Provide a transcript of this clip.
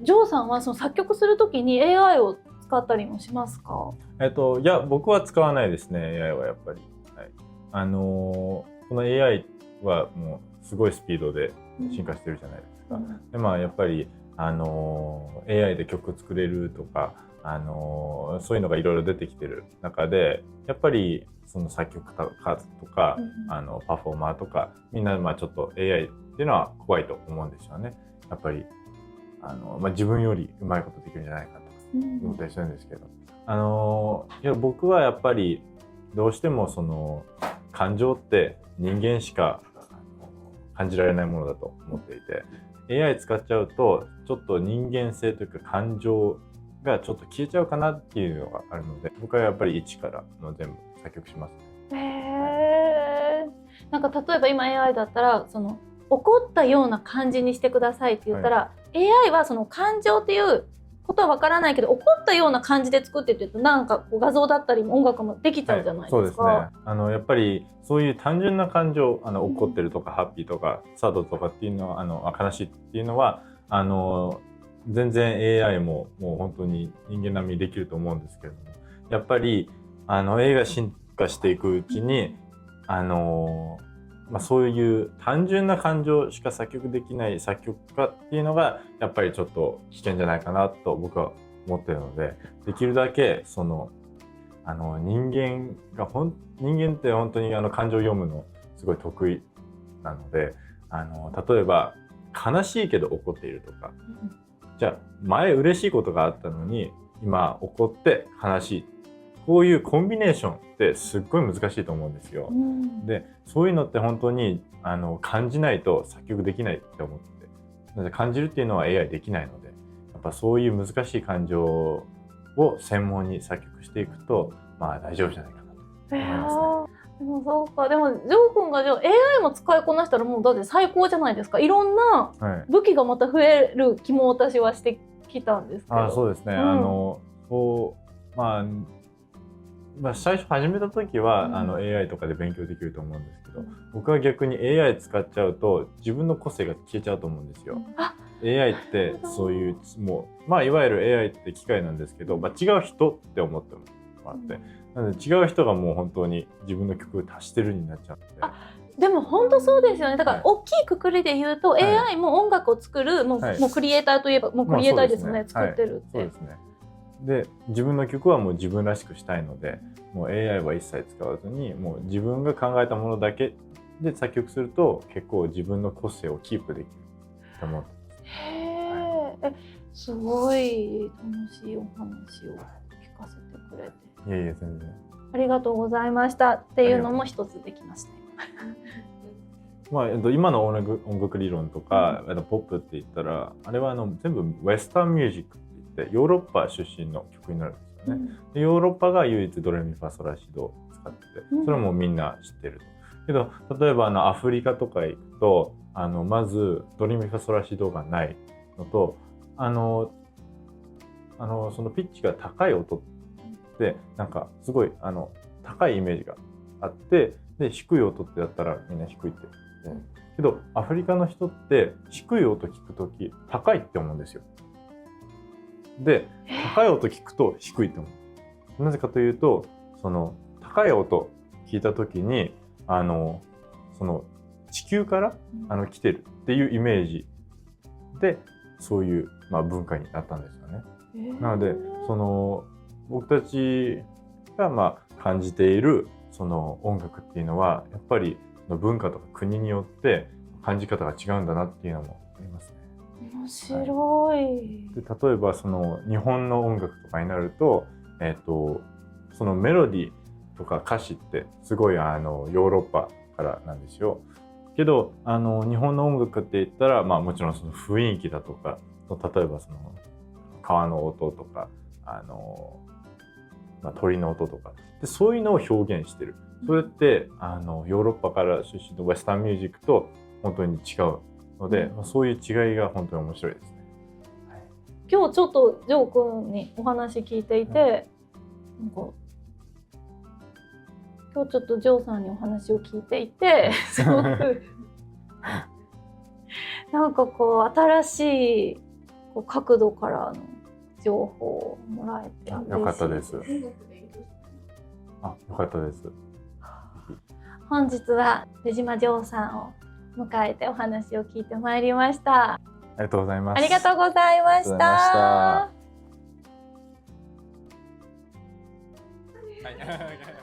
ジョーさんはその作曲するときに AI を使ったりもしますか？いや、僕は使わないですね、AI はやっぱり。はい、この AI はもうすごいスピードで進化してるじゃないですか。で、まあやっぱりAI で曲作れるとか、そういうのがいろいろ出てきてる中で、やっぱりその作曲家とか、パフォーマーとか、みんなまあちょっと AI っていうのは怖いと思うんですよね。やっぱり自分よりうまいことできるんじゃないかとか思ったりするんですけど、いや僕はやっぱりどうしてもその感情って人間しか感じられないものだと思っていて、 AI 使っちゃうとちょっと人間性というか感情がちょっと消えちゃうかなっていうのがあるので、僕はやっぱり一からの全部作曲します。なんか例えば今 AI だったらその怒ったような感じにしてくださいって言ったら、AI はその感情っていうことはわからないけど怒ったような感じで作ってって言うとなんかこう画像だったり音楽もできちゃうじゃないですか。そうですね。やっぱりそういう単純な感情、怒ってるとかハッピーとかサードとかっていうのは悲しいっていうのは全然 AI ももう本当に人間並みにできると思うんですけれども、やっぱりAI が進化していくうちにそういう単純な感情しか作曲できない作曲家っていうのがやっぱりちょっと危険じゃないかなと僕は思ってるので、できるだけその人間って本当に感情を読むのすごい得意なので、例えば悲しいけど怒っているとか、じゃあ前嬉しいことがあったのに今怒って悲しい、こういうコンビネーションってすっごい難しいと思うんですよ。で、そういうのって本当に感じないと作曲できないって思ってて、なので感じるっていうのは AI できないので、やっぱそういう難しい感情を専門に作曲していくとまあ大丈夫じゃないかなと思いますね。でもそうか。でもジョー君がじゃあ AI も使いこなしたらもうだって最高じゃないですか。いろんな武器がまた増える気も私はしてきたんですけど。そうですね。最初始めた時は、AI とかで勉強できると思うんですけど、僕は逆に AI 使っちゃうと自分の個性が消えちゃうと思うんですよ。AI ってそういうもういわゆる AI って機械なんですけど、違う人って思ってもらって、なので違う人がもう本当に自分の曲を足してるになっちゃって。でも本当そうですよね。だから大きい括りで言うと、AI も音楽を作るもうクリエイターといえばもうクリエイターですよね。作ってるって。そうですね。で、自分の曲はもう自分らしくしたいので、もう AI は一切使わずにもう自分が考えたものだけで作曲すると結構自分の個性をキープできると思ってます。すごい楽しいお話を聞かせてくれて。いえいえ、全然。ありがとうございましたっていうのも一つできました。今の音楽理論とか、ポップって言ったら、あれは全部ウェスタンミュージックって言ってヨーロッパ出身の曲になるんですよね。でヨーロッパが唯一ドレミファソラシドを使ってて、それはもうみんな知ってるけど、例えばアフリカとか行くとまずドレミファソラシドがないのと、そのピッチが高い音ってなんかすごい高いイメージがあって、で低い音ってやったらみんな低いってけど、アフリカの人って低い音聞くとき高いって思うんですよ。で、高い音聞くと低いって思う。なぜかというと、その高い音聞いたときにその地球から来てるっていうイメージでそういう文化になったんですよね。なのでその僕たちが感じているその音楽っていうのはやっぱり文化とか国によって感じ方が違うんだなっていうのもありますね。面白い。で例えばその日本の音楽とかになると、そのメロディーとか歌詞ってすごいヨーロッパからなんですよ。けど日本の音楽って言ったら、もちろんその雰囲気だとか、例えばその川の音とか鳥の音とかで、そういうのを表現してる。それってヨーロッパから出身のウェスタンミュージックと本当に違うので、そういう違いが本当に面白いですね。今日ちょっとジョー君にお話聞いていて、なんか今日ちょっとジョーさんにお話を聞いていてすごくなんかこう新しいこう角度からの情報をもらえて嬉しいよかったです。音楽勉強したい。あ、よかったです。本日は出島丈さんを迎えてお話を聞いてまいりました。ありがとうございます。ありがとうございましありがとうございまた。した。はい